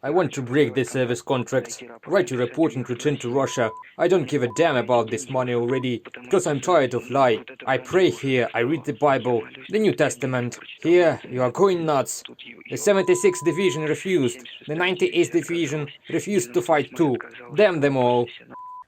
I want to break the service contract, write a report and return to Russia. I don't give a damn about this money already, because I'm tired of lie. I pray here, I read the Bible, the New Testament. Here, you are going nuts. The 76th Division refused. The 98th Division refused to fight too. Damn them all.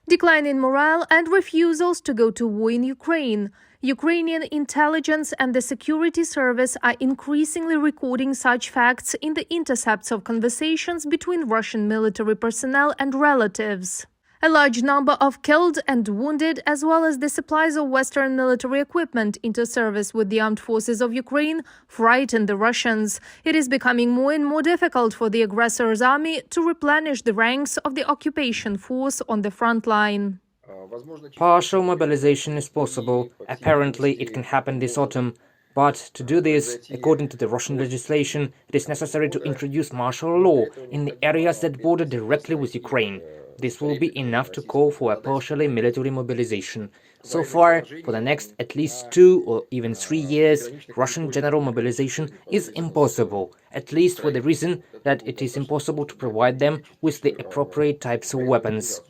Decline in morale and refusals to go to war in Ukraine. Ukrainian intelligence and the security service are increasingly recording such facts in the intercepts of conversations between Russian military personnel and relatives. A large number of killed and wounded, as well as the supplies of Western military equipment into service with the armed forces of Ukraine, frighten the Russians. It is becoming more and more difficult for the aggressor's army to replenish the ranks of the occupation force on the front line. Partial mobilization is possible. Apparently, it can happen this autumn. But to do this, according to the Russian legislation, it is necessary to introduce martial law in the areas that border directly with Ukraine. This will be enough to call for a partially military mobilization. So far, for the next at least 2 or even 3 years, Russian general mobilization is impossible, at least for the reason that it is impossible to provide them with the appropriate types of weapons.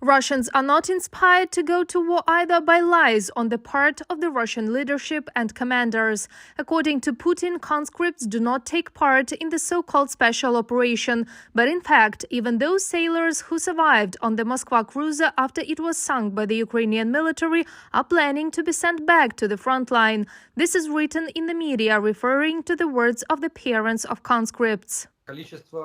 Russians are not inspired to go to war either by lies on the part of the Russian leadership and commanders. According to Putin, conscripts do not take part in the so-called special operation. But in fact, even those sailors who survived on the Moskva cruiser after it was sunk by the Ukrainian military are planning to be sent back to the front line. This is written in the media, referring to the words of the parents of conscripts.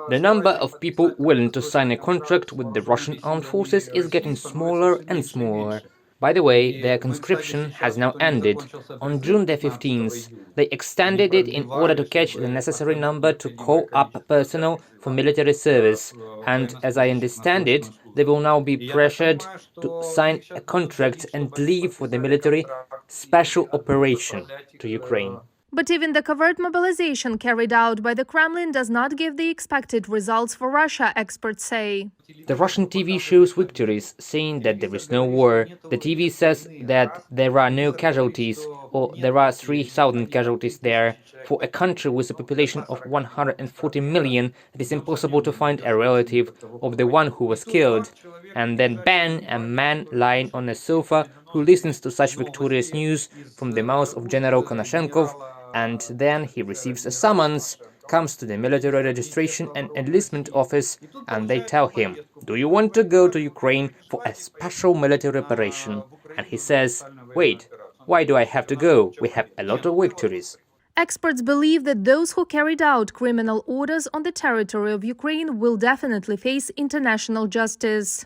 The number of people willing to sign a contract with the Russian armed forces is getting smaller and smaller. By the way, their conscription has now ended. On June the 15th, they extended it in order to catch the necessary number to call up personnel for military service. And as I understand it, they will now be pressured to sign a contract and leave for the military special operation to Ukraine. But even the covert mobilization carried out by the Kremlin does not give the expected results for Russia, experts say. The Russian TV shows victories, saying that there is no war. The TV says that there are no casualties, or there are 3,000 casualties there. For a country with a population of 140 million, it is impossible to find a relative of the one who was killed. And then bang, a man lying on a sofa who listens to such victorious news from the mouth of General Konashenkov, and then he receives a summons, comes to the military registration and enlistment office, and they tell him, "Do you want to go to Ukraine for a special military operation?" And he says, "Wait, why do I have to go? We have a lot of victories." Experts believe that those who carried out criminal orders on the territory of Ukraine will definitely face international justice.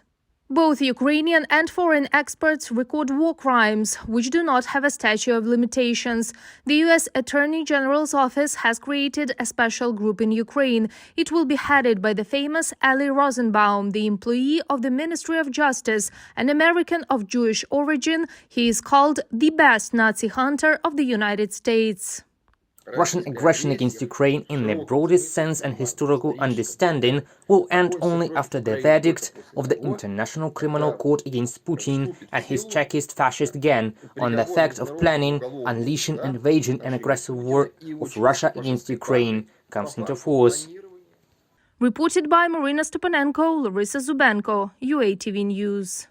Both Ukrainian and foreign experts record war crimes, which do not have a statute of limitations. The U.S. Attorney General's office has created a special group in Ukraine. It will be headed by the famous Ali Rosenbaum, the employee of the Ministry of Justice, an American of Jewish origin. He is called the best Nazi hunter of the United States. Russian aggression against Ukraine in the broadest sense and historical understanding will end only after the verdict of the International Criminal Court against Putin and his Chekist fascist gang on the fact of planning, unleashing and waging an aggressive war of Russia against Ukraine comes into force. Reported by Marina Stepanenko, Larissa Zubenko, UATV News.